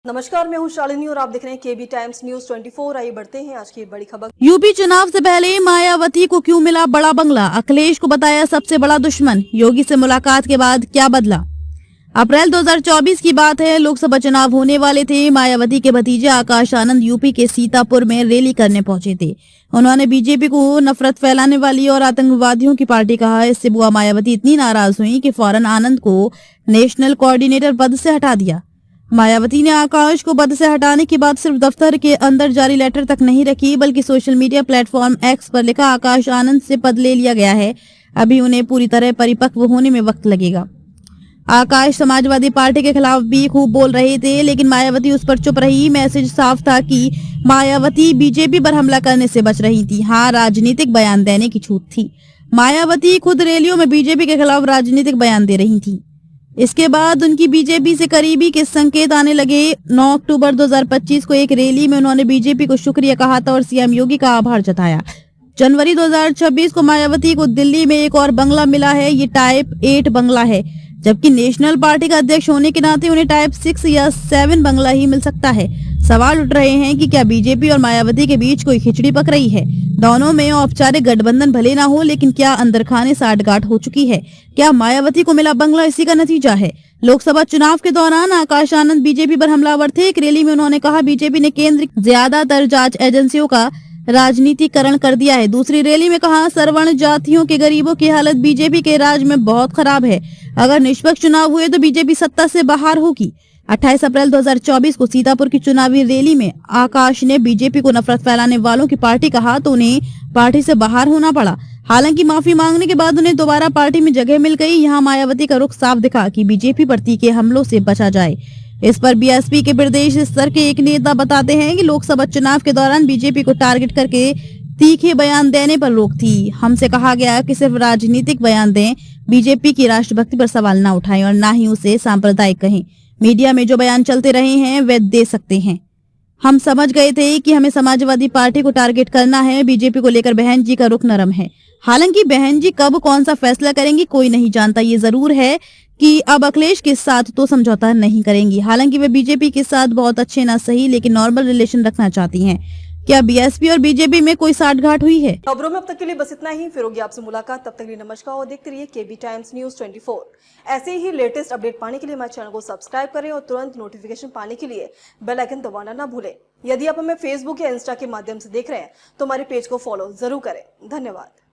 नमस्कार, मैं हूं शालिनी और आप देख रहे हैं केबी टाइम्स न्यूज 24। आइए बढ़ते हैं आज की बड़ी खबर। यूपी चुनाव से पहले मायावती को क्यों मिला बड़ा बंगला, अखिलेश को बताया सबसे बड़ा दुश्मन, योगी से मुलाकात के बाद क्या बदला। अप्रैल 2024 की बात है, लोकसभा चुनाव होने वाले थे। मायावती के भतीजे आकाश आनंद यूपी के सीतापुर में रैली करने पहुंचे थे। उन्होंने बीजेपी को नफरत फैलाने वाली और आतंकवादियों की पार्टी कहा। इससे बुआ मायावती इतनी नाराज हुई कि फौरन आनंद को नेशनल कोऑर्डिनेटर पद से हटा दिया। मायावती ने आकाश को पद से हटाने के बाद सिर्फ दफ्तर के अंदर जारी लेटर तक नहीं रखी, बल्कि सोशल मीडिया प्लेटफॉर्म एक्स पर लिखा, आकाश आनंद से पद ले लिया गया है, अभी उन्हें पूरी तरह परिपक्व होने में वक्त लगेगा। आकाश समाजवादी पार्टी के खिलाफ भी खूब बोल रहे थे, लेकिन मायावती उस पर चुप रही। मैसेज साफ था कि मायावती बीजेपी पर हमला करने से बच रही थी। हाँ, राजनीतिक बयान देने की छूट थी। मायावती खुद रैलियों में बीजेपी के खिलाफ राजनीतिक बयान दे रही थी। इसके बाद उनकी बीजेपी से करीबी के संकेत आने लगे। 9 अक्टूबर 2025 को एक रैली में उन्होंने बीजेपी को शुक्रिया कहा था और सीएम योगी का आभार जताया। जनवरी 2026 को मायावती को दिल्ली में एक और बंगला मिला है। ये टाइप 8 बंगला है, जबकि नेशनल पार्टी का अध्यक्ष होने के नाते उन्हें टाइप 6 या 7 बंगला ही मिल सकता है। सवाल उठ रहे हैं कि क्या बीजेपी और मायावती के बीच कोई खिचड़ी पक रही है। दोनों में औपचारिक गठबंधन भले ना हो, लेकिन क्या अंदर खाने साठगांठ हो चुकी है। क्या मायावती को मिला बंगला इसी का नतीजा है। लोकसभा चुनाव के दौरान आकाश आनंद बीजेपी पर हमलावर थे। एक रैली में उन्होंने कहा, बीजेपी ने केंद्र ज्यादातर जांच एजेंसियों का राजनीतिकरण कर दिया है। दूसरी रैली में कहा, सवर्ण जातियों के गरीबों की हालत बीजेपी के राज में बहुत खराब है। अगर निष्पक्ष चुनाव हुए तो बीजेपी सत्ता से बाहर होगी। 28 अप्रैल 2024 को सीतापुर की चुनावी रैली में आकाश ने बीजेपी को नफरत फैलाने वालों की पार्टी कहा तो उन्हें पार्टी से बाहर होना पड़ा। हालांकि माफी मांगने के बाद उन्हें दोबारा पार्टी में जगह मिल गई। यहाँ मायावती का रुख साफ दिखा कि बीजेपी पर तीखे हमलों से बचा जाए। इस पर बीएसपी के प्रदेश स्तर के एक नेता बताते हैं कि लोकसभा चुनाव के दौरान बीजेपी को टारगेट करके तीखे बयान देने पर रोक थी। हमसे कहा गया कि सिर्फ राजनीतिक बयान दें, बीजेपी की राष्ट्रभक्ति पर सवाल न उठाएं और न ही उसे सांप्रदायिक कहें। मीडिया में जो बयान चलते रहे हैं वे दे सकते हैं। हम समझ गए थे कि हमें समाजवादी पार्टी को टारगेट करना है। बीजेपी को लेकर बहन जी का रुख नरम है। हालांकि बहन जी कब कौन सा फैसला करेंगी कोई नहीं जानता। ये जरूर है कि अब अखिलेश के साथ तो समझौता नहीं करेंगी। हालांकि वे बीजेपी के साथ बहुत अच्छे ना सही, लेकिन नॉर्मल रिलेशन रखना चाहती हैं। क्या बीएसपी और बीजेपी में कोई साठगांठ हुई है? खबरों में अब तक के लिए बस इतना ही। फिर होगी आपसे मुलाकात, तब तक के लिए नमस्कार और देखते रहिए केबी टाइम्स न्यूज 24। ऐसे ही लेटेस्ट अपडेट पाने के लिए हमारे चैनल को सब्सक्राइब करें और तुरंत नोटिफिकेशन पाने के लिए बेल आइकन दबाना ना भूलें। यदि आप हमें फेसबुक या इंस्टा के माध्यम से देख रहे हैं तो हमारे पेज को फॉलो जरूर करें। धन्यवाद।